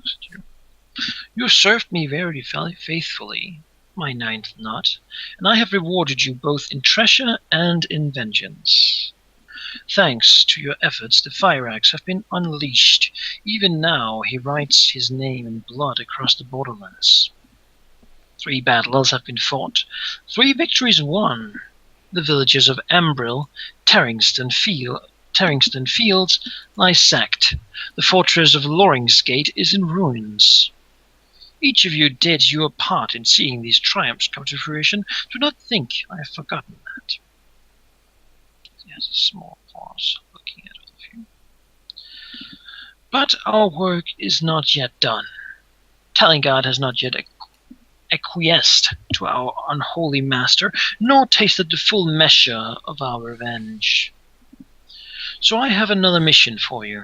looks at you. You served me very faithfully, my ninth knot, and I have rewarded you both in treasure and in vengeance. Thanks to your efforts, the fire axe have been unleashed. Even now he writes his name in blood across the borderlands. 3 battles have been fought, 3 victories won. The villages of Ambril, Tarringston Fields lie sacked. The fortress of Loringsgate is in ruins. Each of you did your part in seeing these triumphs come to fruition. Do not think I have forgotten that. He has a small pause, looking at all of you. But our work is not yet done. Talingard has not yet acquiesced to our unholy master, nor tasted the full measure of our revenge. So I have another mission for you.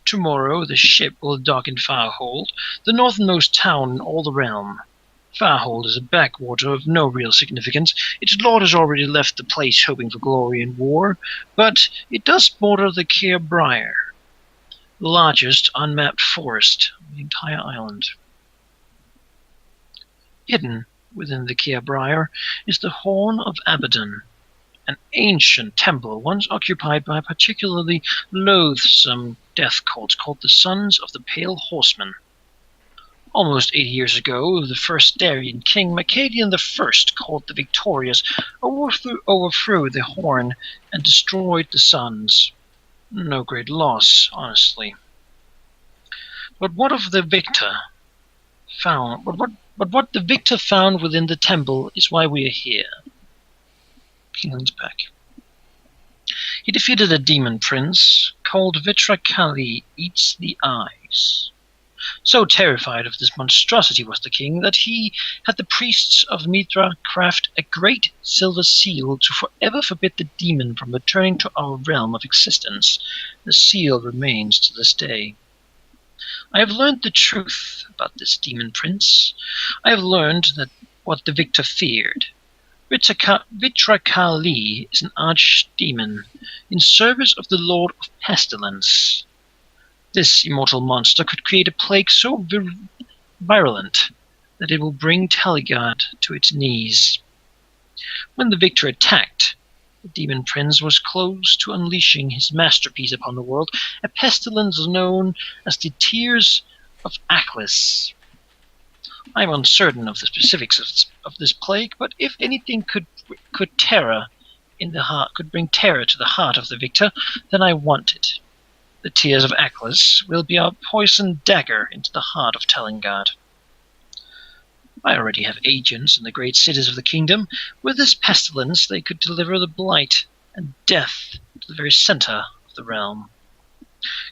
Tomorrow the ship will dock in Farhold, the northernmost town in all the realm. Farhold is a backwater of no real significance. Its lord has already left the place hoping for glory and war, but it does border the Keir Briar, the largest unmapped forest on the entire island. Hidden within the Keir Briar is the Horn of Abaddon, an ancient temple once occupied by a particularly loathsome death cult called the Sons of the Pale Horseman. Almost 80 years ago, the first Darien king, Macadian I, called the Victorious, overthrew the horn and destroyed the Sons. No great loss, honestly. But what the victor found within the temple is why we are here. He leans back. He defeated a demon prince called Vitrakali Eats the Eyes. So terrified of this monstrosity was the king that he had the priests of Mithra craft a great silver seal to forever forbid the demon from returning to our realm of existence. The seal remains to this day. I have learned the truth about this demon prince. I have learned that what the victor feared. Vitrakali is an archdemon in service of the Lord of Pestilence. This immortal monster could create a plague so virulent that it will bring Talingard to its knees. When the victor attacked, the demon prince was close to unleashing his masterpiece upon the world, a pestilence known as the Tears of Aklis. I am uncertain of the specifics of this plague, but if anything could bring terror to the heart of the victor, then I want it. The Tears of Aklis will be our poisoned dagger into the heart of Talingard. I already have agents in the great cities of the kingdom. With this pestilence, they could deliver the blight and death to the very center of the realm.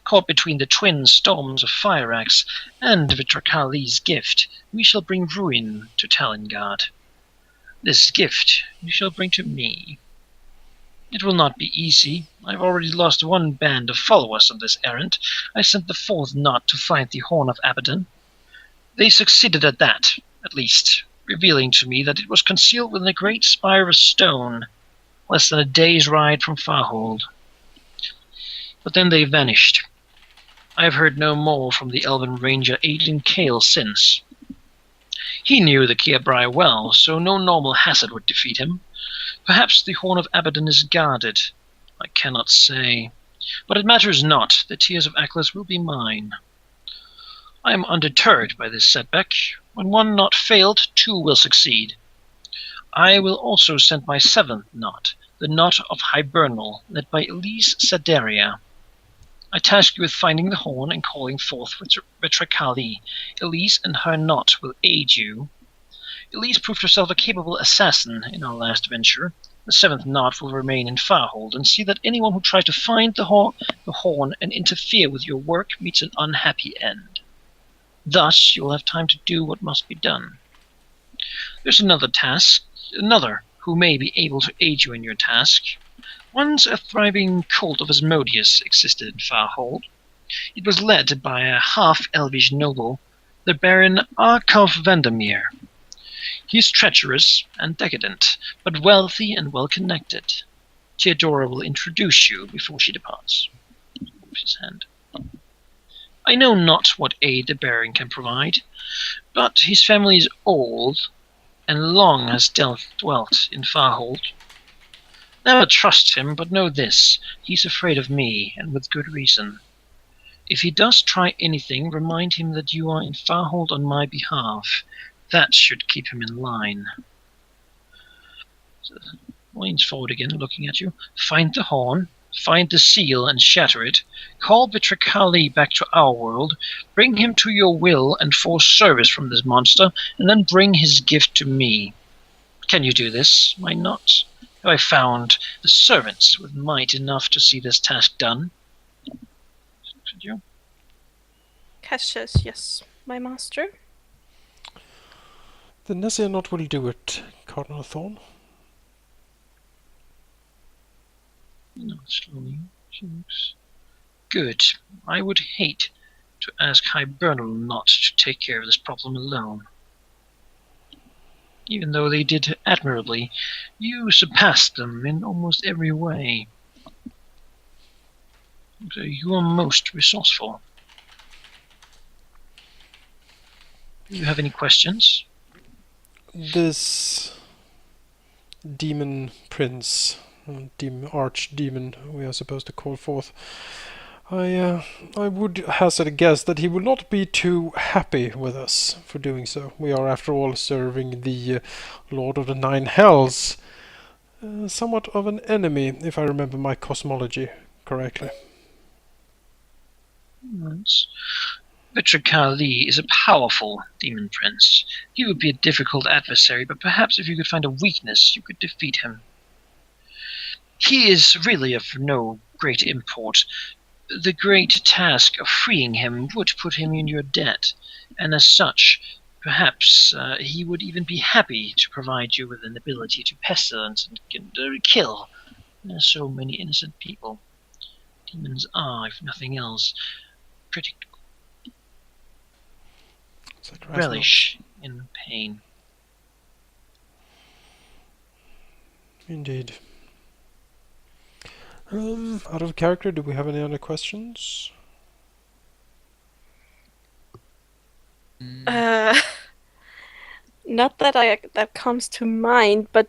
Caught between the twin storms of Fire Axe and Vitrakali's gift, we shall bring ruin to Talingard. This gift you shall bring to me. It will not be easy. I have already lost 1 band of followers on this errand. I sent the 4th knot to find the Horn of Abaddon. They succeeded at that, at least, revealing to me that it was concealed within a great spire of stone, less than a day's ride from Farhold. But then they vanished. I have heard no more from the elven ranger Aiden Kale since. He knew the Kerbrai well, so no normal hazard would defeat him. Perhaps the Horn of Abaddon is guarded. I cannot say. But it matters not. The Tears of Aklis will be mine. I am undeterred by this setback. When 1 knot failed, 2 will succeed. I will also send my 7th knot, the Knot of Hibernal, led by Elise Sadaria. I task you with finding the horn and calling forth Vitrakali. Elise and her knot will aid you. Elise proved herself a capable assassin in our last venture. The 7th knot will remain in Farhold and see that anyone who tries to find the horn and interfere with your work meets an unhappy end. Thus you will have time to do what must be done. There's another who may be able to aid you in your task. Once a thriving cult of Asmodeus existed in Farhold. It was led by a half-elvish noble, the Baron Arkov Vandermeer. He is treacherous and decadent, but wealthy and well-connected. Theodora will introduce you before she departs. His hand. I know not what aid the Baron can provide, but his family is old, and long has dwelt in Farhold. Never trust him, but know this, he's afraid of me, and with good reason. If he does try anything, remind him that you are in Farhold on my behalf. That should keep him in line. So, leans forward again, looking at you. Find the horn, find the seal and shatter it. Call Vitrikali back to our world. Bring him to your will and force service from this monster, and then bring his gift to me. Can you do this? Why not? Have I found the servants with might enough to see this task done? Could you? Cash says, yes, my master. The Nessia not will do it, Cardinal Thorn. Slowly, she looks. Good. I would hate to ask Hibernal not to take care of this problem alone. Even though they did admirably, you surpassed them in almost every way. So you are most resourceful. Do you have any questions? This demon prince, archdemon we are supposed to call forth, I would hazard a guess that he will not be too happy with us for doing so. We are, after all, serving the Lord of the Nine Hells, somewhat of an enemy, if I remember my cosmology correctly. Yes. Vitrikali is a powerful demon prince. He would be a difficult adversary, but perhaps if you could find a weakness, you could defeat him. He is really of no great import. The great task of freeing him would put him in your debt, and as such, perhaps he would even be happy to provide you with an ability to pestilence and kill so many innocent people. Demons are, if nothing else, pretty relish in pain. Indeed. Out of character, do we have any other questions? Not that comes to mind, but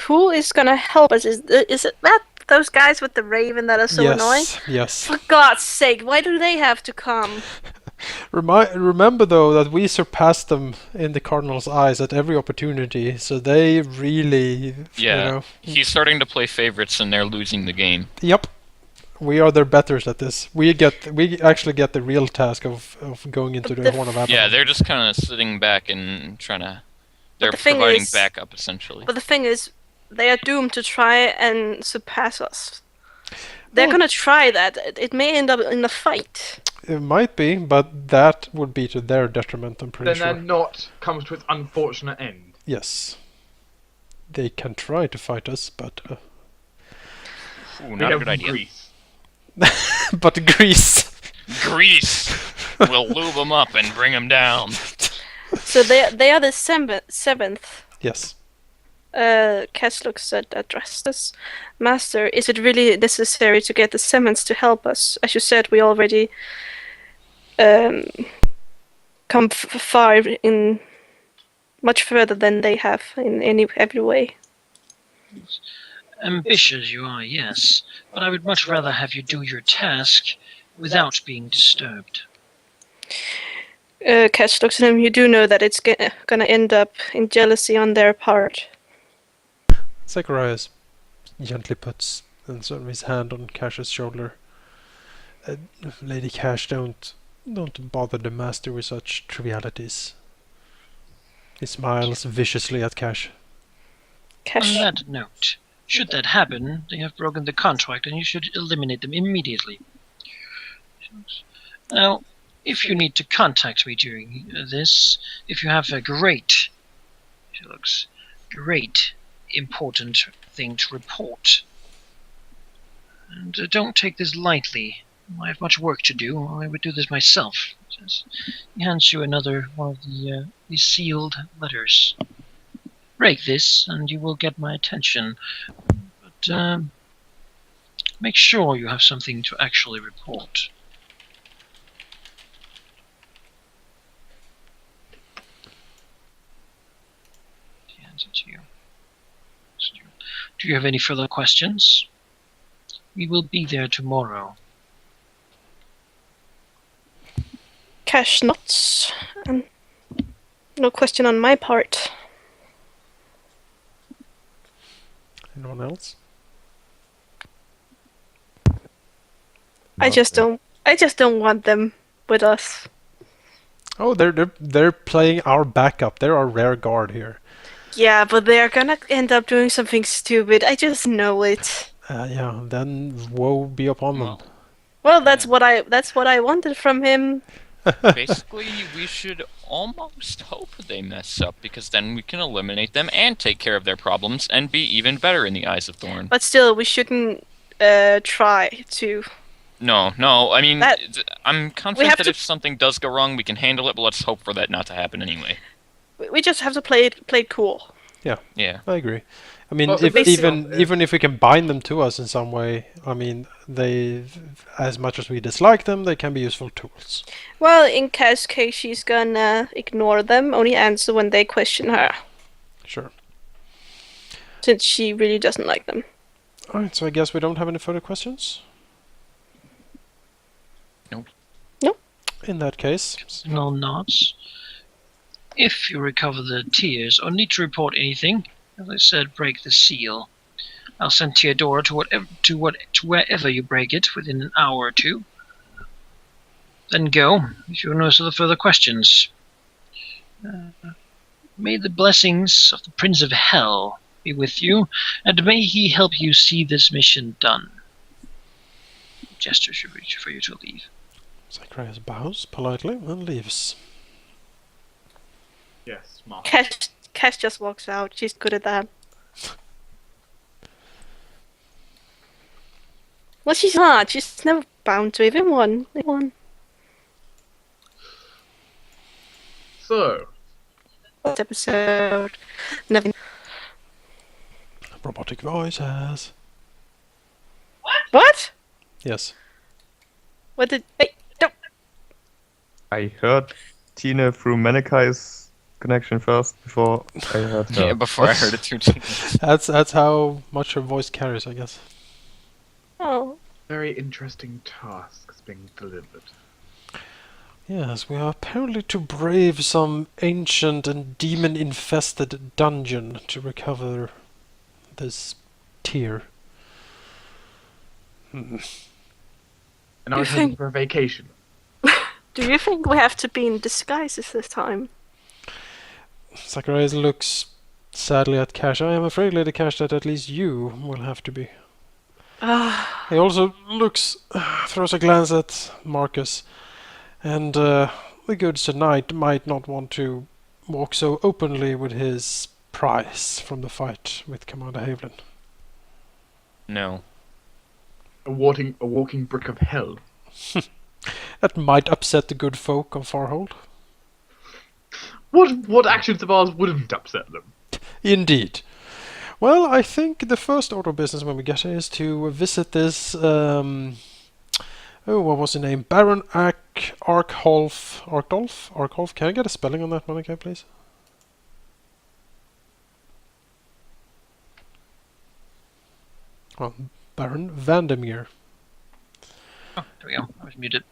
who is gonna help us? Is it that those guys with the raven that are so annoying? Yes. For God's sake, why do they have to come? Remember though that we surpassed them in the Cardinal's eyes at every opportunity, so they really, he's starting to play favorites and they're losing the game. Yep, we are their betters at this. We actually get the real task of going into the Horn of Abaddon. Yeah, they're just kind of sitting back and trying to. They're providing backup essentially. But the thing is, they are doomed to try and surpass us. They're gonna try that. It may end up in a fight. It might be, but that would be to their detriment, I'm pretty sure. Then that not comes to its unfortunate end. Yes. They can try to fight us, but... Ooh, not a good idea. Greece. But Greece! Greece will lube them up and bring them down. So they are the seventh. Yes. Cass looks at Drastus. Master, is it really necessary to get the seventh to help us? As you said, we already come far in much further than they have in every way. Ambitious you are, yes, but I would much rather have you do your task without being disturbed. Cash looks at him. You do know that it's gonna end up in jealousy on their part. Zacharias gently puts his hand on Cash's shoulder. Lady Cash, don't bother the master with such trivialities. He smiles viciously at Cash. Cash. On that note, should that happen, they have broken the contract and you should eliminate them immediately. Now, if you need to contact me during this, if you have a great important thing to report, and don't take this lightly. I have much work to do. I would do this myself. He hands you another one of the sealed letters. Break this, and you will get my attention. But make sure you have something to actually report. hands it to you. Do you have any further questions? We will be there tomorrow. Cash nuts. No question on my part. Anyone else? I just don't want them with us. Oh, they're playing our backup. They're our rear guard here. Yeah, but they're gonna end up doing something stupid. I just know it. Yeah, then woe be upon them. Well, that's what I wanted from him. Basically, we should almost hope they mess up, because then we can eliminate them and take care of their problems and be even better in the eyes of Thorn. But still, we shouldn't try to. No, I mean, I'm confident that if something does go wrong, we can handle it, but let's hope for that not to happen anyway. We just have to play it cool. Yeah, I agree. I mean, Well, even if we can bind them to us in some way, I mean, they, as much as we dislike them, they can be useful tools. Well, in Kaz's case, she's gonna ignore them, only answer when they question her, Sure. since she really doesn't like them. Alright, so I guess we don't have any further questions? Nope. In that case... No nods. If you recover the tears or need to report anything, as I said, break the seal. I'll send Theodora to wherever you break it within an hour or two. Then go, if you have no further questions. May the blessings of the Prince of Hell be with you, and may he help you see this mission done. Gesture should reach for you to leave. Zacharias bows politely and leaves. Yes, smart. Cash just walks out. She's good at that. Well, she's not. She's never bound to even one. So, This episode. Never. Robotic voices. What? Yes. What did? Hey, don't. I heard Tina through Manakai's connection first before I heard her. Yeah, before I heard it too. That's how much her voice carries, I guess. Oh. very interesting tasks being delivered. Yes, we are apparently to brave some ancient and demon-infested dungeon to recover this tear. And I was hoping for a vacation. Do you think we have to be in disguises this time? Zacharias looks sadly at Cash. I am afraid, Lady Cash, that at least you will have to be. He also looks, throws a glance at Marcus, and the good Sir Knight might not want to walk so openly with his prize from the fight with Commander Haviland. No. A walking brick of hell. That might upset the good folk of Farhold. What actions of ours wouldn't upset them? Indeed. Well, I think the first order of business when we get here is to visit this, what was the name? Baron Arkdolf? Can I get a spelling on that, Monica, please? Well, Baron Vandermeer. Oh, there we go. I was muted.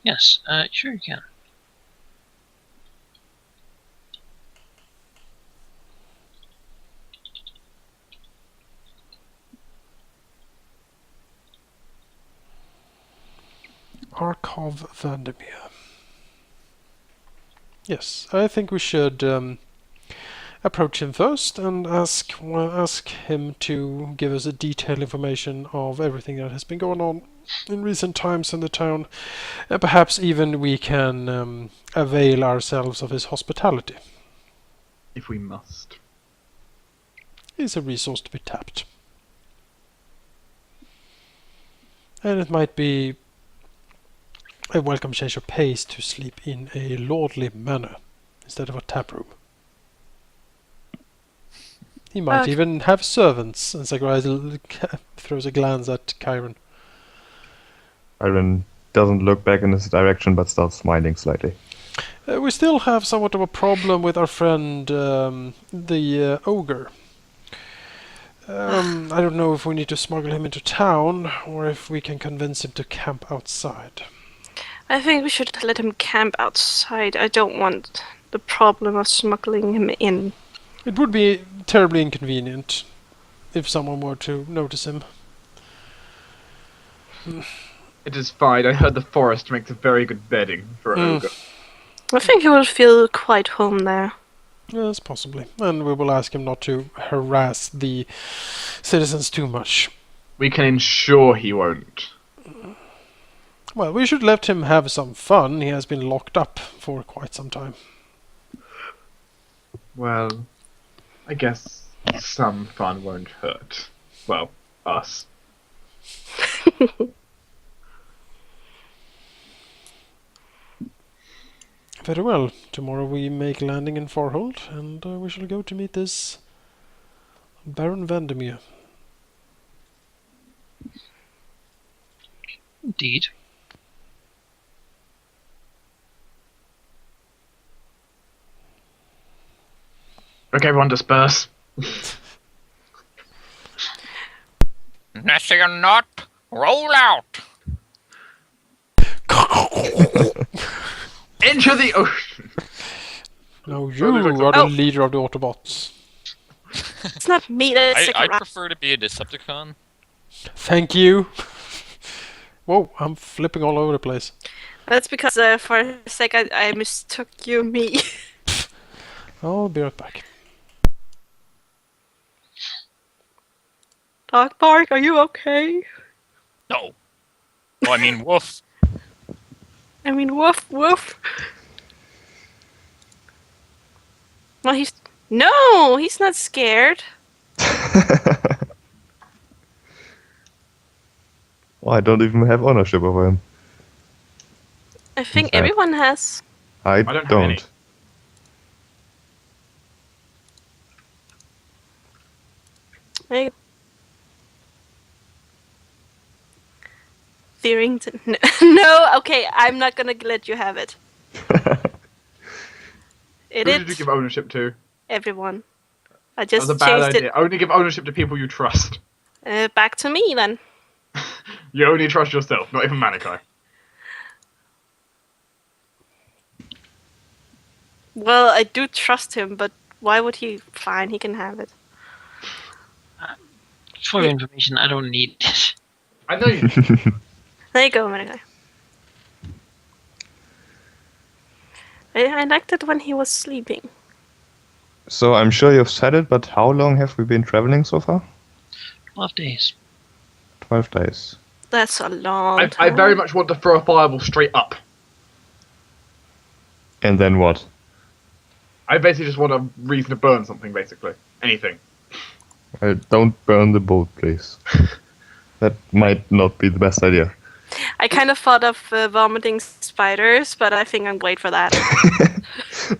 Yes, sure you can. Arkov Vandermeer. Yes, I think we should approach him first and ask him to give us a detailed information of everything that has been going on in recent times in the town, and perhaps even we can avail ourselves of his hospitality. If we must. He's a resource to be tapped. And it might be a welcome change of pace to sleep in a lordly manor instead of a tap room. He might even have servants, and Zacharias throws a glance at Chiron. Chiron doesn't look back in his direction but starts smiling slightly. We still have somewhat of a problem with our friend, the ogre. I don't know if we need to smuggle him into town, or if we can convince him to camp outside. I think we should let him camp outside. I don't want the problem of smuggling him in. It would be terribly inconvenient if someone were to notice him. It is fine. I heard the forest makes a very good bedding for an ogre. I think he will feel quite home there. Yes, possibly. And we will ask him not to harass the citizens too much. We can ensure he won't. Well, we should let him have some fun. He has been locked up for quite some time. Well, I guess some fun won't hurt. Well, us. Very well. Tomorrow we make landing in Farhold, and we shall go to meet this Baron Vandermeer. Indeed. Okay, everyone disperse. Nessie or not, roll out! Into the ocean! Now you Sounds like are the Oh. leader of the Autobots. It's not me that's I'd prefer to be a Decepticon. Thank you. Whoa, I'm flipping all over the place. That's because for a second I mistook you me. I'll be right back. Dog Park, are you okay? No. Oh, I mean, woof. I mean, woof woof. Well, he's not scared. Well, I don't even have ownership over him. I think that? everyone has. I don't have don't. any. Hey. Therington. No, okay, I'm not gonna let you have it. Who did you give ownership to? Everyone. I That was just a bad changed idea. Only give ownership to people you trust. it back to me then. You only trust yourself, not even Manikai. Well, I do trust him, but why would he? Fine, he can have it. For your information, I don't need this. I know you. There you go, Manikai. I liked it when he was sleeping. So I'm sure you've said it, but how long have we been traveling so far? 12 days. 12 days. That's a long I time. very much want to throw a fireball straight up. And then what? I basically just want a reason to burn something, basically. Anything. Don't burn the boat, please. That might not be the best idea. I kind of thought of vomiting spiders, but I think I'm great for that.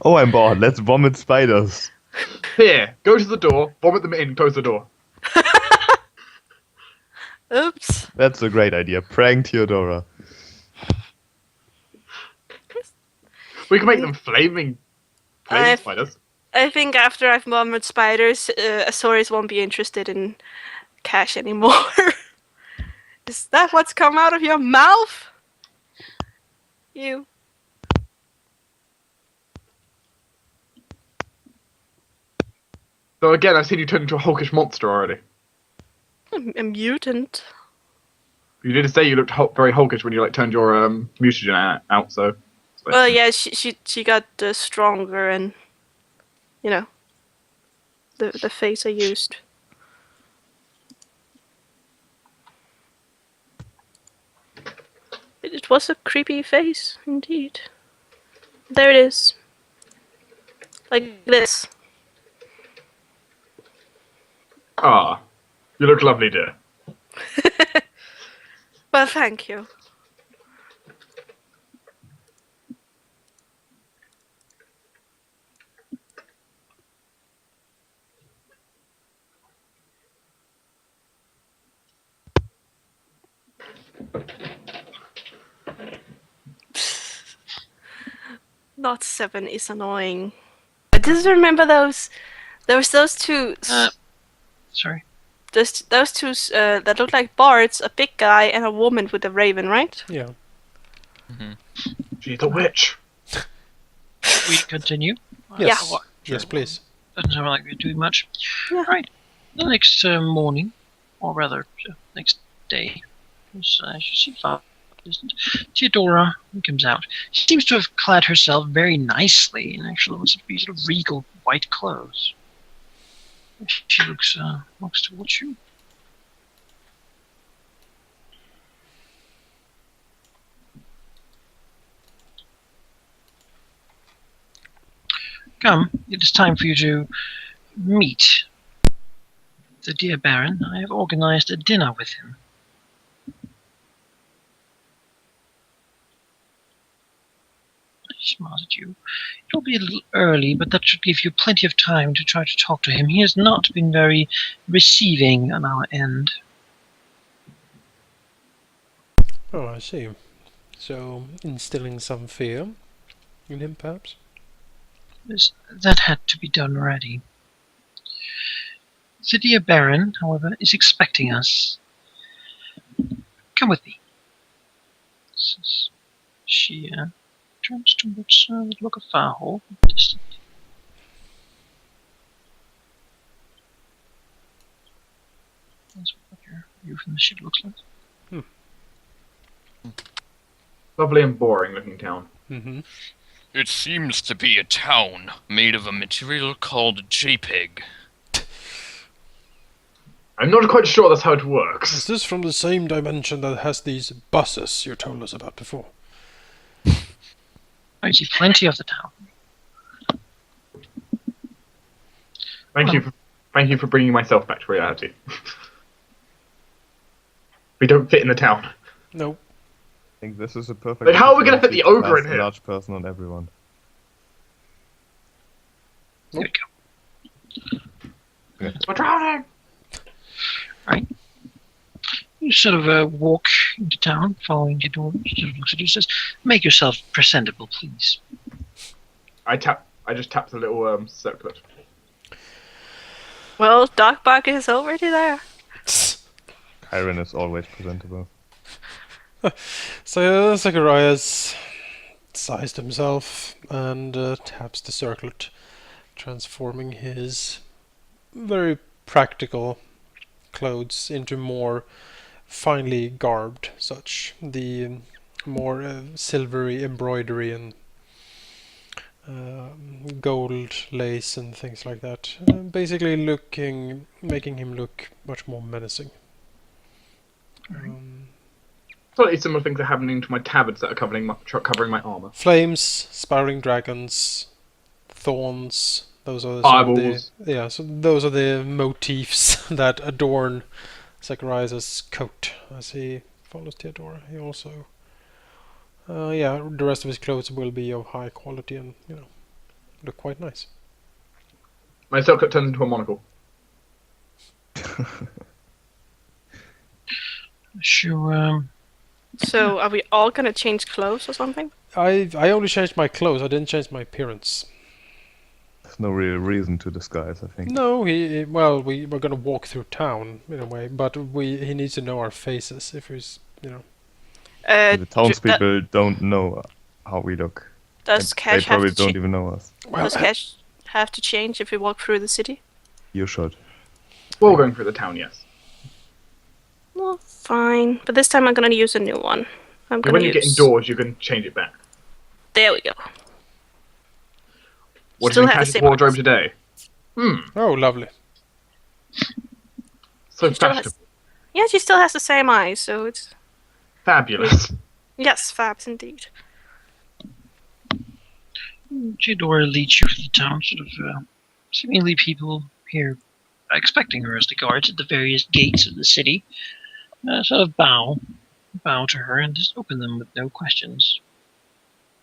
Oh, I'm bored. Let's vomit spiders. Here, go to the door, vomit them in, close the door. Oops. That's a great idea. Prank Theodora. We can make them flaming I've- spiders. I think after I've vomited spiders, Azorius won't be interested in cash anymore. Is that what's come out of your mouth? You. So again, I've seen you turn into a hulkish monster already. I'm a mutant. You did say you looked very hulkish when you turned your mutagen out. So. Well, yeah, she got stronger, and you know, the face I used. It was a creepy face, indeed. There it is. Like this. Ah, you look lovely, dear. Well, thank you. Not 7 is annoying. I just remember those. There was those two. Sorry. Those two that looked like bards, a big guy and a woman with a raven, right? Yeah. She's a witch. We continue. Yes. What? Yes, please. Doesn't sound like we're doing much. Yeah. Right. The next morning, or rather, next day, as you see, far distant, Theodora comes out. She seems to have clad herself very nicely in actually looks to be sort of regal white clothes. She looks towards you. Come, it is time for you to meet the dear Baron. I have organized a dinner with him. He smiles at you. It will be a little early, but that should give you plenty of time to try to talk to him. He has not been very receiving on our end. Oh, I see. So, instilling some fear in him, perhaps? That had to be done already. The dear Baron, however, is expecting us. Come with me. She turns towards the look of Rahal. Distant. That's what your view from the ship looks like. Lovely and boring looking town. Mm-hmm. It seems to be a town made of a material called JPEG. I'm not quite sure that's how it Is works. this from the same dimension that has these buses you told us about before? I see plenty of the town. Thank you for bringing myself back to reality. We don't fit in the town. Nope. I think this is a perfect. Like, how are we gonna fit the opportunity to ogre in cast here? A large person on everyone. There we go. We're drowning! You sort of walk into town, following the door. She sort of looks at you and says, "Make yourself presentable, please." I just tap the little circlet. Well, Dogbug is already there. Kyron is always presentable. So Zacharias sized himself and taps the circlet, transforming his very practical clothes into more finely garbed such. The more silvery embroidery and gold lace and things like that. Basically making him look much more menacing. Slightly similar things are happening to my tabards that are covering my armor. Flames, spouting dragons, thorns. Those are some of the, Eyeballs. so those are the motifs that adorn Zacharias' coat as he follows Theodora. He also, the rest of his clothes will be of high quality and look quite nice. My circlet turns into a monocle. Sure. So, are we all gonna change clothes or something? I only changed my clothes. I didn't change my appearance. There's no real reason to disguise, I think. No, we were gonna walk through town in a way, but he needs to know our faces if he's The townspeople don't know how we look. Does They Cash have probably to don't even know us. Does Cash have to change if we walk through the city? You should. We're all going through the town, yes. Well, fine. But this time I'm gonna use a new one. When you get indoors, you can change it back. There we go. What Still is in have the Cash's same wardrobe eyes. today? Oh, lovely. So She still fashionable. has- Yeah, she still has the same eyes, so it's... Fabulous. Yes, fabs indeed. Theodora leads you to the town, sort of, seemingly people here expecting her as the guards at the various gates of the city. Sort of bow to her and just open them with no questions.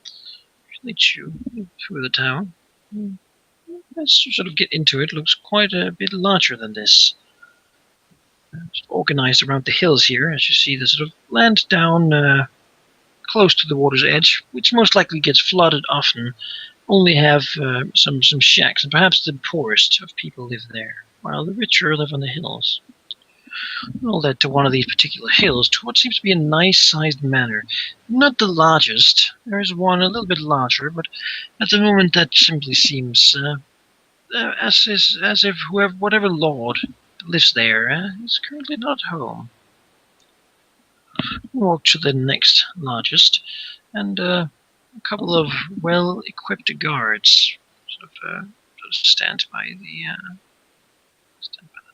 She leads you through the town. As you sort of get into it, looks quite a bit larger than this. It's organized around the hills here, as you see the sort of land down close to the water's edge, which most likely gets flooded often, only have some shacks, and perhaps the poorest of people live there, while the richer live on the hills. All led to one of these particular hills, to what seems to be a nice-sized manor. Not the largest. There is one a little bit larger, but at the moment that simply seems as if whatever lord lives there is currently not home. Walk to the next largest, and a couple of well-equipped guards sort of stand by the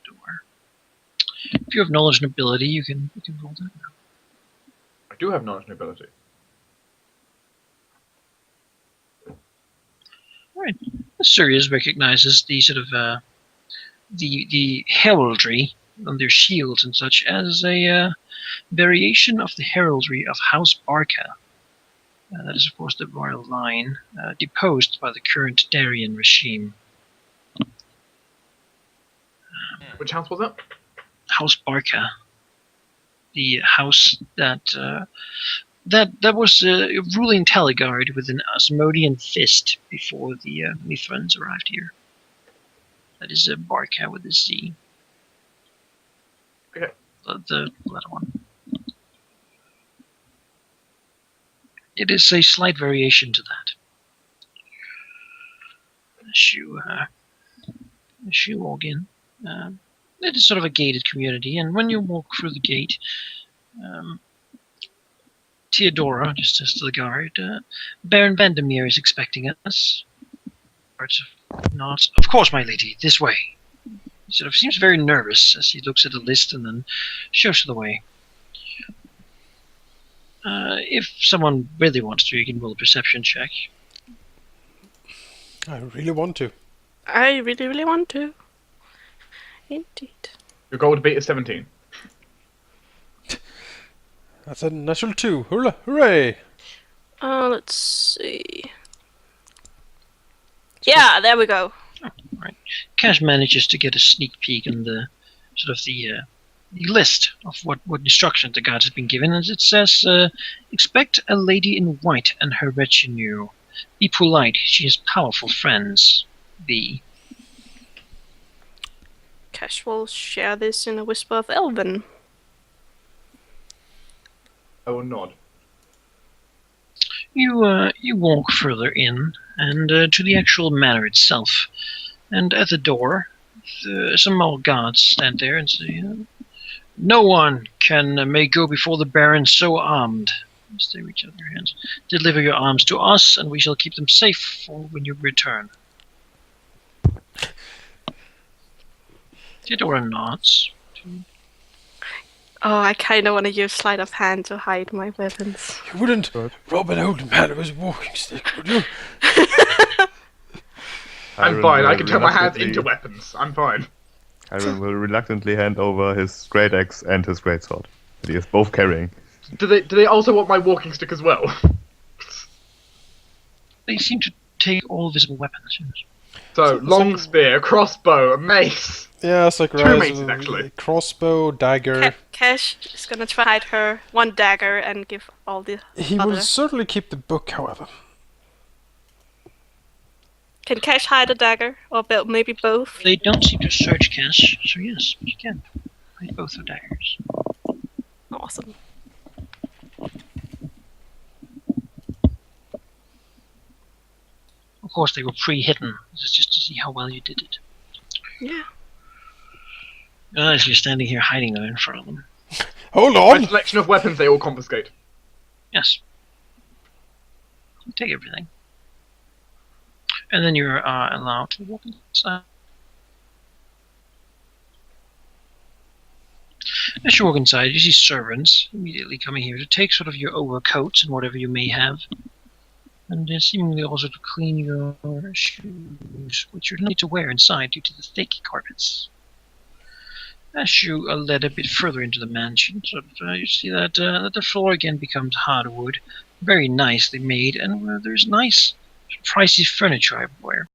door. If you have knowledge and ability, you can roll that now. I do have knowledge and ability. Right. Sirius recognizes the sort of the heraldry on their shields and such as a variation of the heraldry of House Barca. That is, of course, the royal line, deposed by the current Darien regime. Which house was it? House Barca, the house that was a ruling Taliguard with an Asmodean fist before the Mithrans arrived here. That is Barca with a Z. Okay. The latter one. It is a slight variation to that. As you walk in, it is sort of a gated community, and when you walk through the gate, Theodora, just as to the guard, Baron Vandermeer is expecting us. Nods. Of course, my lady, this way. He sort of seems very nervous as he looks at the list and then shows the way. If someone really wants to, you can roll a perception check. I really want to. I really, really want to. Indeed. Your goal to beat is 17. That's a natural 2. Hooray! Let's see. Yeah, there we go. Right. Cash manages to get a sneak peek on the sort of the list of what instructions the guards have been given, and it says, expect a lady in white and her retinue. Be polite, she has powerful friends. B. Cash will share this in a whisper of Elven. I will nod. You walk further in, and to the actual manor itself, and at the door, some more guards stand there and say, no one may go before the Baron so armed. As they reach out their hands. Deliver your arms to us, and we shall keep them safe for when you return. Theodora nods. Oh, I kind of want to use sleight of hand to hide my weapons. You wouldn't rob an old man of his walking stick, would you? I'm fine, I can turn my hands into weapons. I'm fine. Aaron will reluctantly hand over his great axe and his great sword that he is both carrying. Do they also want my walking stick as well? They seem to take all visible weapons. Yes. So, long spear, crossbow, a mace. Yeah, it's like Two maces, actually. Crossbow, dagger. Cash is gonna try to hide her one dagger and give all the He other. will certainly keep the book, however. Can Cash hide a dagger? Or maybe both? They don't seem to search Cash, so yes, you can. Hide both the daggers. Awesome. Of course, they were pre-hidden. This is just to see how well you did it. Yeah. As you're standing here hiding them in front of them. Hold My on! selection of weapons they all confiscate. Yes. You take everything. And then you're allowed to walk inside. As you walk inside, you see servants immediately coming here to take sort of your overcoats and whatever you may have. And seemingly also to clean your shoes, which you don't need to wear inside due to the thick carpets. As you are led a bit further into the mansion, you see that the floor again becomes hardwood, very nicely made, and there's nice, pricey furniture everywhere.